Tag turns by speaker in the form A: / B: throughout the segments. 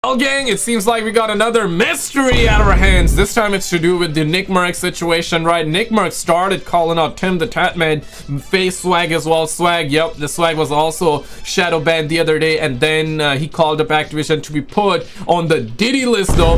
A: Well, gang, it seems like we got another mystery out of our hands. This time it's to do with the Nickmercs situation, right? Nickmercs started calling out TimTheTatMan, face Swagg as well. Swagg, yep, the Swagg was also shadow banned the other day, and then he called up Activision to be put on the Diddy list, though,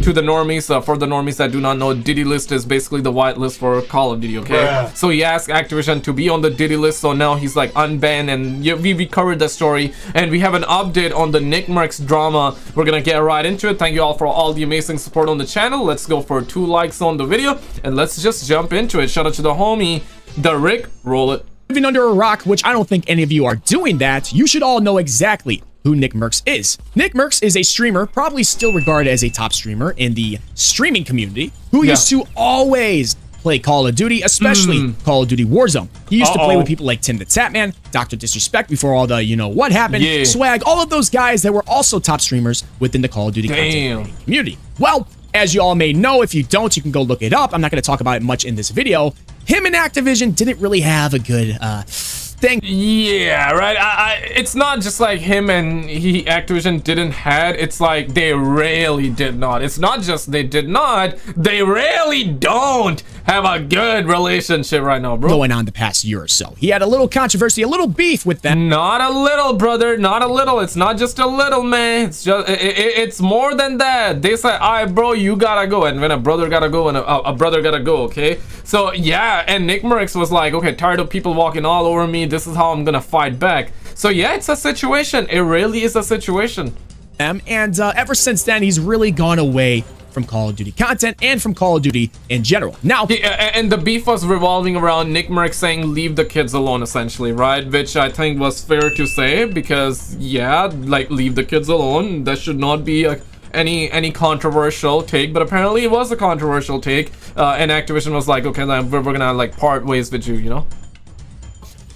A: to the normies. For the normies that do not know, Diddy list is basically the white list for Call of Duty, okay? Yeah. So he asked Activision to be on the Diddy list, so now he's like unbanned, and we covered the story, and we have an update on the Nickmercs drama. We're gonna get right into it. Thank you all for all the amazing support on the channel. Let's go for 2 likes on the video, and let's just jump into it. Shout out to the homie, the Rick. Roll it.
B: Living under a rock, which I don't think any of you are doing that, you should all know exactly who Nickmercs is. Nickmercs is a streamer, probably still regarded as a top streamer in the streaming community, who used to always play Call of Duty, especially Call of Duty Warzone. He used to play with people like TimTheTatMan, Dr. Disrespect before all the, you know, what happened, Swagg, all of those guys that were also top streamers within the Call of Duty content community. Well, as you all may know, if you don't, you can go look it up. I'm not going to talk about it much in this video. Him and Activision didn't really have a good thing.
A: Yeah, right. It's not just like him and Activision didn't had. It's like they really did not. It's not just they did not. They really don't have a good relationship right now, bro.
B: Going on the past year or so. He had a little controversy, a little beef with them.
A: Not a little, brother. Not a little. It's not just a little, man. It's just it's more than that. They say, all right, bro, you gotta go. And when a brother gotta go and a brother gotta go, okay? So yeah, and Nickmercs was like, okay, tired of people walking all over me. This is how I'm gonna fight back. So yeah, it's a situation. It really is a situation.
B: And ever since then, he's really gone away from Call of Duty content and from Call of Duty in general. Now,
A: and the beef was revolving around Nickmercs saying leave the kids alone, essentially, right? Which I think was fair to say, because yeah, like leave the kids alone. That should not be any controversial take, but apparently it was a controversial take, and Activision was like, okay, then we're gonna like part ways with you, you know.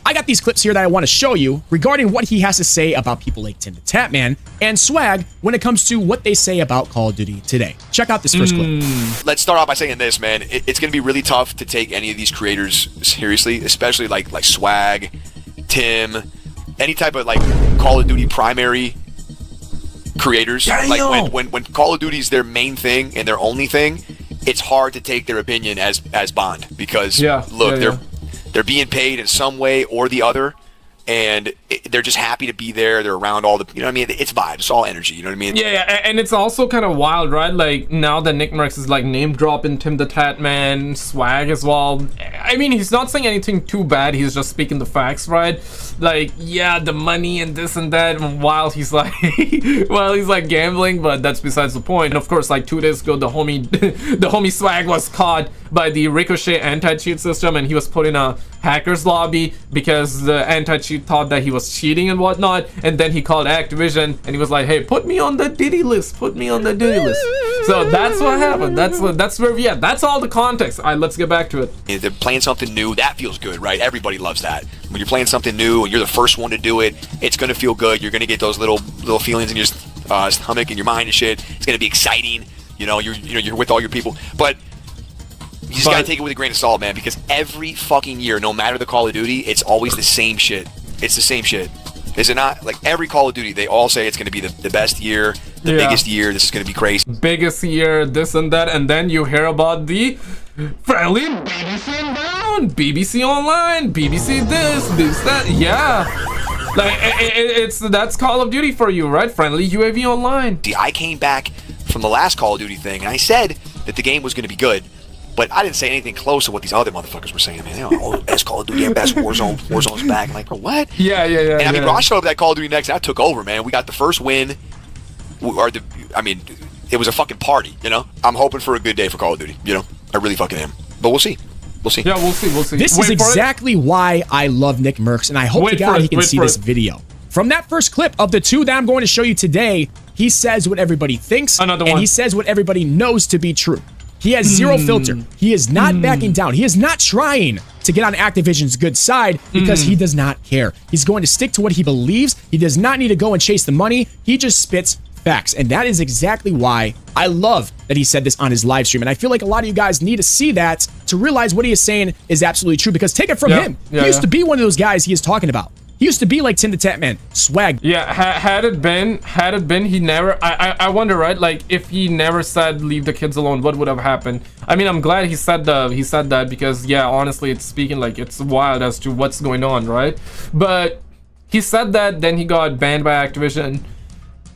B: I got these clips here that I want to show you regarding what he has to say about people like TimTheTatMan and Swagg when it comes to what they say about Call of Duty today. Check out this first clip.
C: Let's start off by saying this, man. It's going to be really tough to take any of these creators seriously, especially like Swagg, Tim, any type of like Call of Duty primary creators. Like when Call of Duty is their main thing and their only thing, it's hard to take their opinion as bond, because they're being paid in some way or the other, and they're just happy to be there. They're around all the, you know what I mean? It's vibes, it's all energy, you know what I mean?
A: Yeah, and it's also kind of wild, right? Like, now that Nickmercs is like name dropping TimTheTatMan, Swagg as well. I mean, he's not saying anything too bad. He's just speaking the facts, right? Like, yeah, the money and this and that, while he's like, while he's like gambling, but that's besides the point. And of course, like 2 days ago, the homie Swagg was caught by the Ricochet anti-cheat system, and he was put in a hacker's lobby because the anti-cheat thought that he was cheating and whatnot, and then he called Activision and he was like, hey, put me on the Diddy list, put me on the Diddy list. So that's what happened. That's where we at. That's all the context. All right, let's get back to it.
C: If they're playing something new, that feels good, right? Everybody loves that. When you're playing something new and you're the first one to do it, it's gonna feel good. You're gonna get those little feelings in your stomach and your mind and shit. It's gonna be exciting. You know, you're with all your people, but you just gotta take it with a grain of salt, man, because every fucking year, no matter the Call of Duty, it's always the same shit. It's the same shit. Is it not? Like every Call of Duty, they all say it's gonna be the best year, the biggest year, this is gonna be crazy.
A: Biggest year, this and that, and then you hear about the friendly BBC Inbound, BBC Online, BBC this, that, yeah. Like, that's Call of Duty for you, right? Friendly UAV Online.
C: I came back from the last Call of Duty thing, and I said that the game was gonna be good. But I didn't say anything close to what these other motherfuckers were saying, man. You know, best Call of Duty and best Warzone. Warzone's back. I'm like, bro, what?
A: Yeah.
C: And I mean, bro, I showed up at that Call of Duty next, and I took over, man. We got the first win. It was a fucking party, you know? I'm hoping for a good day for Call of Duty, you know? I really fucking am. But we'll see. We'll see.
A: Yeah, we'll see.
B: This is exactly why I love Nickmercs, and I hope to God he can see this video. From that first clip of the 2 that I'm going to show you today, he says what everybody thinks, and he says what everybody knows to be true. He has zero filter. He is not backing down. He is not trying to get on Activision's good side because he does not care. He's going to stick to what he believes. He does not need to go and chase the money. He just spits facts. And that is exactly why I love that he said this on his live stream. And I feel like a lot of you guys need to see that to realize what he is saying is absolutely true, because take it from him. He used to be one of those guys he is talking about. He used to be like TimTheTatMan, Swagg.
A: Yeah, had it been, he never. I wonder, right? Like, if he never said leave the kids alone, what would have happened? I mean, I'm glad he said that because, yeah, honestly, it's speaking like it's wild as to what's going on, right? But he said that, then he got banned by Activision,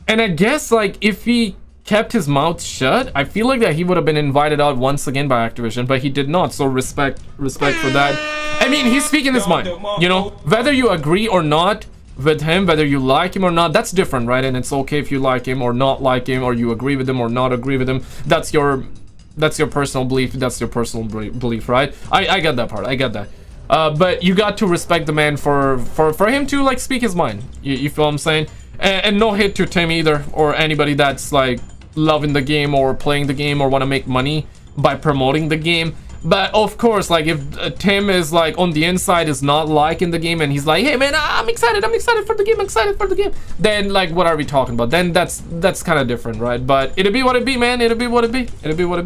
A: and I guess like if he kept his mouth shut, I feel like that he would have been invited out once again by Activision, but he did not. So respect for that. I mean, he's speaking his mind, you know, whether you agree or not with him, whether you like him or not, that's different, right? And it's okay if you like him or not like him, or you agree with him or not agree with him. That's your personal belief. That's your personal belief, right? I get that part. I get that. But you got to respect the man for him to like speak his mind. You feel what I'm saying? And no hate to Tim either, or anybody that's like loving the game or playing the game or want to make money by promoting the game. But of course, like if Tim is like on the inside is not liking the game and he's like, hey man, I'm excited for the game, then like what are we talking about? Then that's kind of different, right? But it'll be what it be, man. It'll be what it be.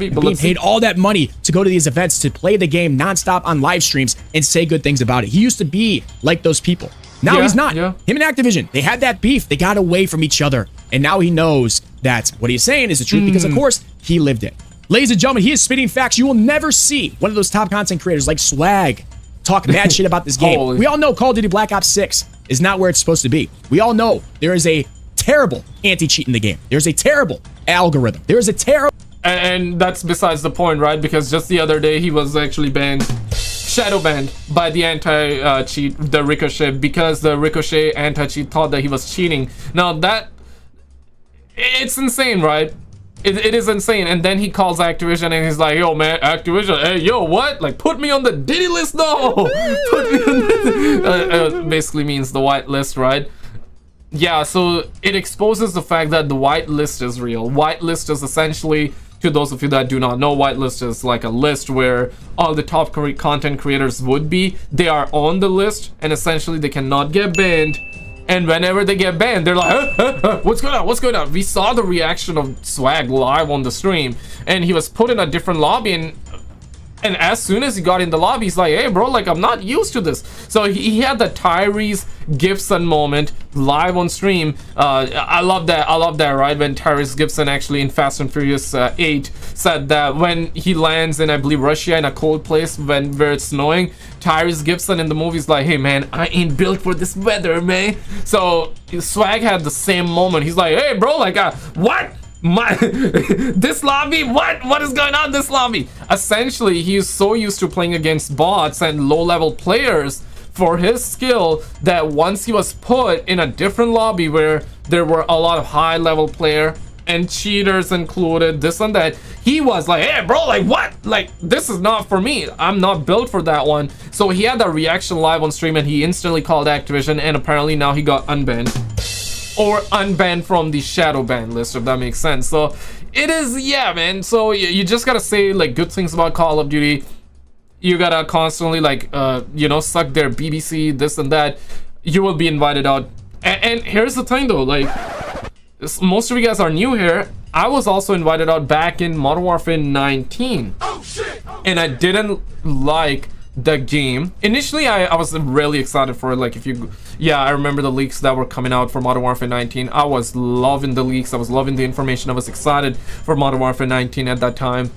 A: But
B: being paid all that money to go to these events to play the game nonstop on live streams and say good things about it. He used to be like those people. Now he's not.
A: Yeah.
B: Him and Activision, they had that beef. They got away from each other. And now he knows that what he's saying is the truth because, of course, he lived it. Ladies and gentlemen, he is spitting facts. You will never see one of those top content creators like Swagg talk mad shit about this game. We all know Call of Duty Black Ops 6 is not where it's supposed to be. We all know there is a terrible anti-cheat in the game. There's a terrible algorithm. There is a terrible...
A: And that's besides the point, right? Because just the other day, he was actually shadow banned by the anti-cheat, the Ricochet, because the Ricochet anti-cheat thought that he was cheating. Now it's insane, right? It is insane. And then he calls Activision and he's like, yo man, Activision, hey yo, what? Like, put me on the Diddy list though. Put me on the basically means the white list, right? Yeah, so it exposes the fact that the white list is real. White list is essentially, to those of you that do not know, white list is like a list where all the top content creators would be. They are on the list and essentially they cannot get banned. And whenever they get banned, they're like, what's going on? What's going on? We saw the reaction of Swagg live on the stream, and he was put in a different lobby, and as soon as he got in the lobby, he's like, hey bro, like I'm not used to this. So he had the Tyrese Gibson moment live on stream. I love that, right? When Tyrese Gibson actually in Fast and Furious 8 said that when he lands in, I believe, Russia in a cold place where it's snowing, Tyrese Gibson in the movie's like, hey man, I ain't built for this weather, man. So Swagg had the same moment. He's like, hey bro, like what? This lobby, what is going on in this lobby? Essentially, he's so used to playing against bots and low-level players for his skill that once he was put in a different lobby where there were a lot of high-level player and cheaters included, this and that, he was like, hey bro, like what? Like this is not for me. I'm not built for that one. So he had that reaction live on stream and he instantly called Activision, and apparently now he got unbanned. Or unbanned from the shadow ban list, if that makes sense. So it is, yeah man, so you just gotta say like good things about Call of Duty. You gotta constantly like you know, suck their BBC, this and that. You will be invited out. And here's the thing though, like most of you guys are new here. I was also invited out back in Modern Warfare 19. And I didn't like the game. Initially, I was really excited for it. Like, I remember the leaks that were coming out for Modern Warfare 19. I was loving the leaks. I was loving the information. I was excited for Modern Warfare 19 at that time.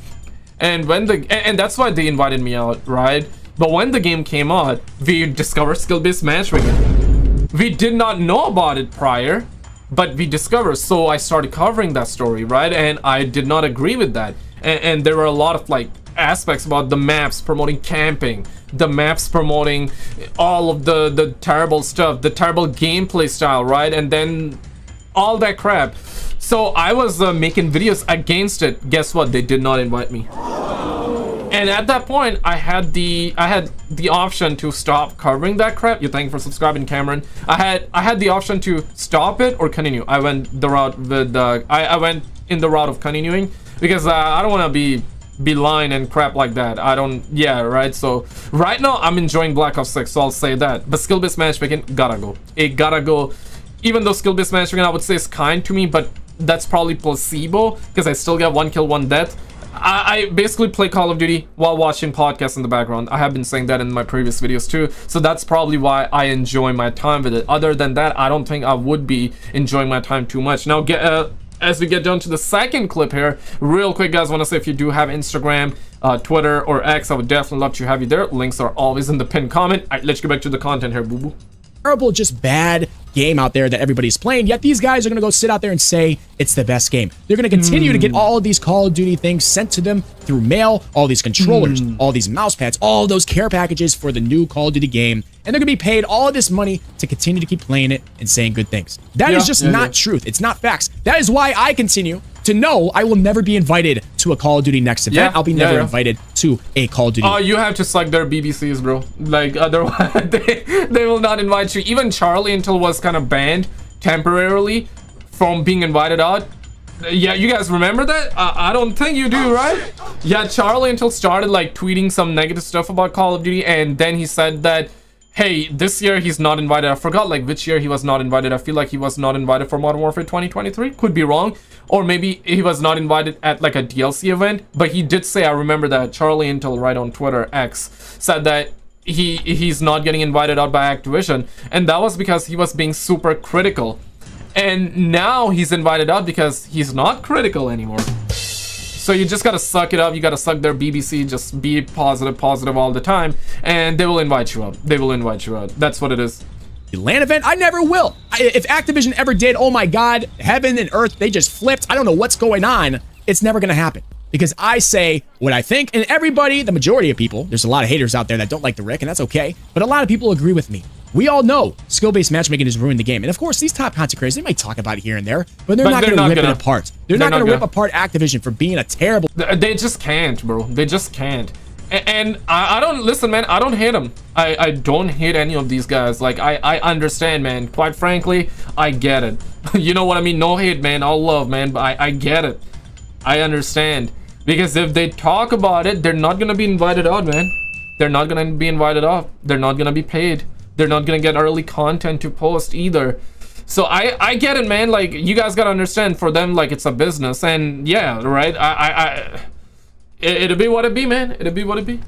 A: And and that's why they invited me out, right? But when the game came out, we discovered skill-based matchmaking. We did not know about it prior, but we discovered. So I started covering that story, right? And I did not agree with that. And there were a lot of like aspects about the maps promoting camping, the maps promoting all of the terrible stuff, the terrible gameplay style, right? And then all that crap. So I was making videos against it. Guess what? They did not invite me. And at that point, I had the option to stop covering that crap. You thank you for subscribing, Cameron. I had the option to stop it or continue. I went the route with I went in the route of continuing because I don't want to be lying and crap like that. I don't, yeah, right? So right now I'm enjoying Black Ops 6, so I'll say that. But skill-based matchmaking gotta go. It gotta go. Even though skill-based matchmaking I would say is kind to me, but that's probably placebo because I still get 1 kill 1 death. I basically play Call of Duty while watching podcasts in the background. I have been saying that in my previous videos too, so that's probably why I enjoy my time with it. Other than that, I don't think I would be enjoying my time too much. Now, as we get down to the second clip here, real quick, guys, want to say if you do have Instagram, Twitter, or X, I would definitely love to have you there. Links are always in the pinned comment. All right, let's get back to the content here, boo-boo.
B: Terrible, just bad game out there that everybody's playing, yet these guys are going to go sit out there and say it's the best game. They're going to continue to get all of these Call of Duty things sent to them through mail, all these controllers, all these mouse pads, all those care packages for the new Call of Duty game, and they're going to be paid all of this money to continue to keep playing it and saying good things. That is just not truth. It's not facts. That is why I continue to know I will never be invited to a Call of Duty next event. I'll be never invited to a Call of Duty.
A: Oh, you have to suck their BBCs, bro. Like, otherwise, they will not invite you. Even Charlie Intel was kind of banned temporarily from being invited out. Yeah, you guys remember that? I don't think you do, right? Yeah, Charlie Intel started, like, tweeting some negative stuff about Call of Duty, and then he said that, hey, this year he's not invited. I forgot, like, which year he was not invited. I feel like he was not invited for Modern Warfare 2023. Could be wrong. Or maybe he was not invited at, like, a DLC event. But he did say, I remember that Charlie Intel, right on Twitter, X, said that he's not getting invited out by Activision. And that was because he was being super critical. And now he's invited out because he's not critical anymore. So you just gotta suck it up. You gotta suck their BBC. Just be positive all the time, and they will invite you out. They will invite you out. That's what it is.
B: The LAN event, I never will. If Activision ever did, oh my God, heaven and earth, they just flipped. I don't know what's going on. It's never gonna happen because I say what I think, and everybody, the majority of people, there's a lot of haters out there that don't like the Rick, and that's okay. But a lot of people agree with me. We all know skill-based matchmaking has ruined the game. And of course, these top content creators, they might talk about it here and there, but they're not going to rip it apart. They're not going to rip apart Activision for being a terrible...
A: They just can't, bro. They just can't. And I don't... Listen, man, I don't hate them. I don't hate any of these guys. Like, I understand, man. Quite frankly, I get it. You know what I mean? No hate, man. All love, man. But I get it. I understand. Because if they talk about it, they're not going to be invited out, man. They're not going to be invited out. They're not going to be paid. They're not gonna get early content to post either. So I get it, man. Like, you guys gotta understand, for them, like, it's a business. And yeah, right, it'll be what it be, man. It'll be what it be.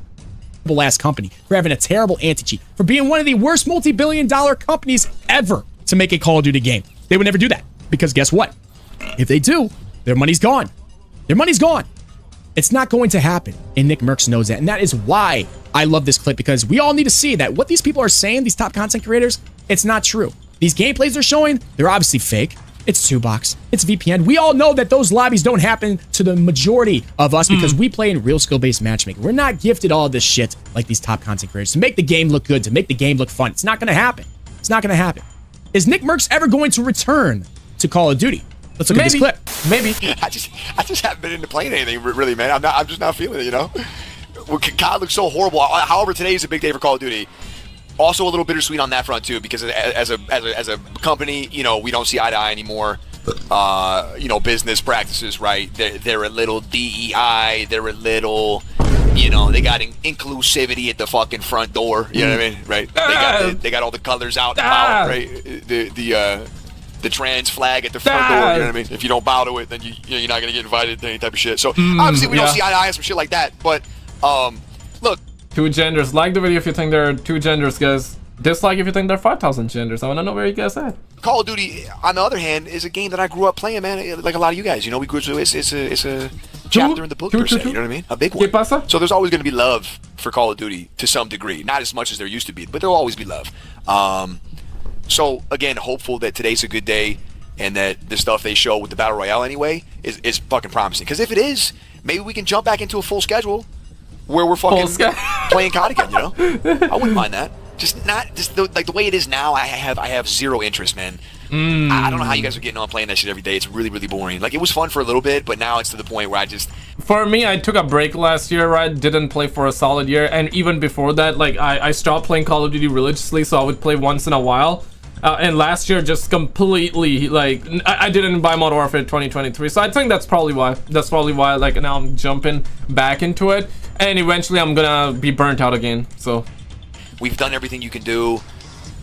B: Last company for having a terrible anti-cheat, for being one of the worst multi-billion-dollar companies ever to make a Call of Duty game. They would never do that, because guess what? If they do, their money's gone. Their money's gone. It's not going to happen, and Nickmercs knows that, and that is why I love this clip, because we all need to see that what these people are saying, these top content creators, it's not true. These gameplays they're showing, they're obviously fake. It's 2box. It's VPN. We all know that those lobbies don't happen to the majority of us because we play in real skill-based matchmaking. We're not gifted all of this shit like these top content creators to make the game look good, to make the game look fun. It's not going to happen. It's not going to happen. Is Nickmercs ever going to return to Call of Duty? Let's look at this clip.
A: Maybe.
C: I just haven't been into playing anything really, man. I'm just not feeling it, you know. God looks so horrible. However, today is a big day for Call of Duty. Also, a little bittersweet on that front too, because as a company, you know, we don't see eye to eye anymore. You know, business practices, right? They're a little DEI. They're a little, you know, they got inclusivity at the fucking front door. You know what I mean, right? They got all the colors out and about, right? The trans flag at the front door, you know what I mean? If you don't bow to it, then you're not gonna get invited to any type of shit. So obviously we don't see eye to eye on some shit like that. But look,
A: two genders. Like the video if you think there are two genders, guys. Dislike if you think there are 5,000 genders. I want to know where you guys at. Call
C: of Duty, on the other hand, is a game that I grew up playing, man. Like a lot of you guys, you know, we grew up. It's a chapter in the book, per se, you know what I mean? A big one. So there's always going to be love for Call of Duty to some degree. Not as much as there used to be, but there'll always be love. So again, hopeful that today's a good day, and that the stuff they show with the Battle Royale anyway is fucking promising. Because if it is, maybe we can jump back into a full schedule where we're fucking playing COD again, you know? I wouldn't mind that. Like the way it is now, I have zero interest, man. I don't know how you guys are getting on playing that shit every day. It's really, really boring. Like, it was fun for a little bit, but now it's to the point where For me, I took a break last year, right? Didn't play for a solid year, and even before that, like, I stopped playing Call of Duty religiously, so I would play once in a while. And last year, just completely, like, I didn't buy Modern Warfare 2023, so I think that's probably why. That's probably why, like, now I'm jumping back into it, and eventually I'm gonna be burnt out again, so. We've done everything you can do.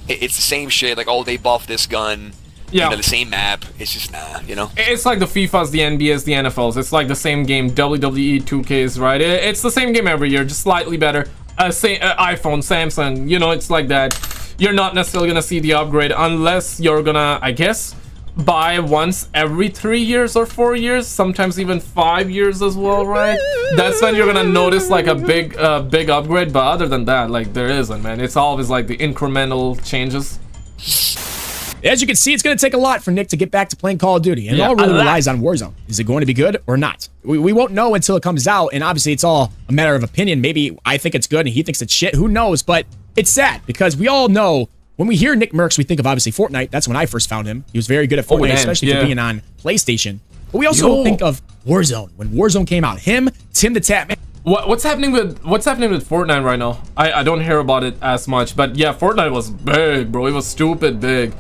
C: It's the same shit, like, oh, they buffed this gun.
A: Yeah.
C: You know, the same map. It's just nah, you know.
A: It's like the FIFAs, the NBAs, the NFLs. It's like the same game. WWE 2Ks, right? It's the same game every year, just slightly better. Say iPhone, Samsung, you know, it's like that. You're not necessarily gonna see the upgrade unless you're gonna, I guess, buy once every 3 years or 4 years, sometimes even 5 years as well, right? That's when you're gonna notice like a big upgrade. But other than that, like, there isn't, man. It's always like the incremental changes.
B: As you can see, it's going to take a lot for Nick to get back to playing Call of Duty, and it all really relies on Warzone. Is it going to be good or not? We won't know until it comes out, and obviously it's all a matter of opinion. Maybe I think it's good and he thinks it's shit. Who knows? But it's sad because we all know when we hear Nickmercs, we think of obviously Fortnite. That's when I first found him. He was very good at Fortnite, especially for being on PlayStation. But we also think of Warzone. When Warzone came out, him, TimTheTatMan.
A: What's happening with Fortnite right now? I don't hear about it as much, but yeah, Fortnite was big, bro. It was stupid big.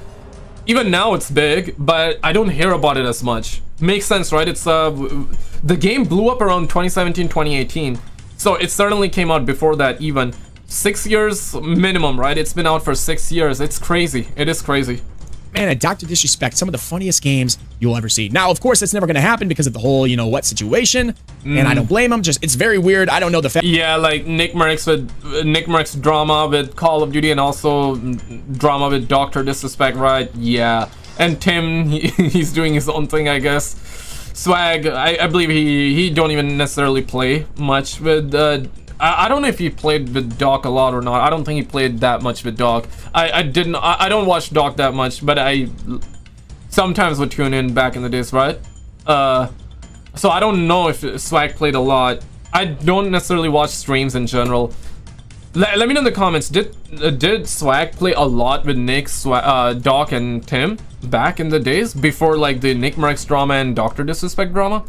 A: Even now it's big, but I don't hear about it as much. Makes sense, right? It's the game blew up around 2017, 2018, so it certainly came out before that even. 6 years minimum, right? It's been out for 6 years. It's crazy. It is crazy.
B: Man, at Dr. Disrespect, some of the funniest games you'll ever see. Now, of course, that's never going to happen because of the whole, you know what, situation. And I don't blame him. Just, it's very weird. I don't know the fact.
A: Yeah, like Nickmercs drama with Call of Duty and also drama with Dr. Disrespect, right? Yeah. And Tim, he's doing his own thing, I guess. Swagg, I believe he don't even necessarily play much with I don't know if he played with Doc a lot or not. I don't think he played that much with Doc. I don't watch Doc that much, but I sometimes would tune in back in the days, right? So I don't know if Swagg played a lot. I don't necessarily watch streams in general. Let me know in the comments. Did Swagg play a lot with Nick, Doc, and Tim back in the days before like the Nickmercs drama and Dr. Disrespect drama?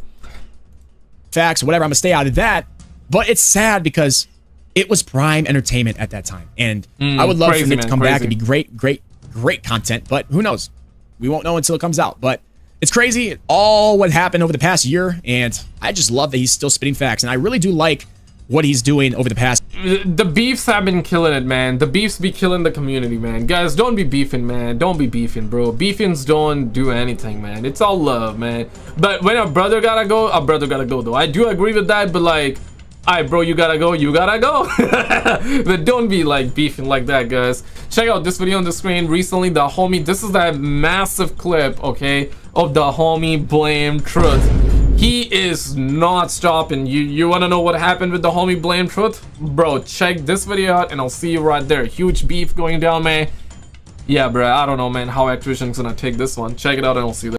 B: Facts, whatever. I'm gonna stay out of that. But it's sad because it was prime entertainment at that time. And I would love for Nick to come back and be great content. But who knows? We won't know until it comes out. But it's crazy, all what happened over the past year. And I just love that he's still spitting facts. And I really do like what he's doing over the past.
A: The beefs have been killing it, man. The beefs be killing the community, man. Guys, don't be beefing, man. Don't be beefing, bro. Beefings don't do anything, man. It's all love, man. But when a brother gotta go, though. I do agree with that, but like, alright, bro, you gotta go. But don't be like beefing like that, guys. Check out this video on the screen. Recently, the homie, this is that massive clip, okay, of the homie Blame Truth. He is not stopping. You wanna know what happened with the homie Blame Truth? Bro, check this video out and I'll see you right there. Huge beef going down, man. Yeah, bro, I don't know, man, how Activision's gonna take this one. Check it out and I'll see you there.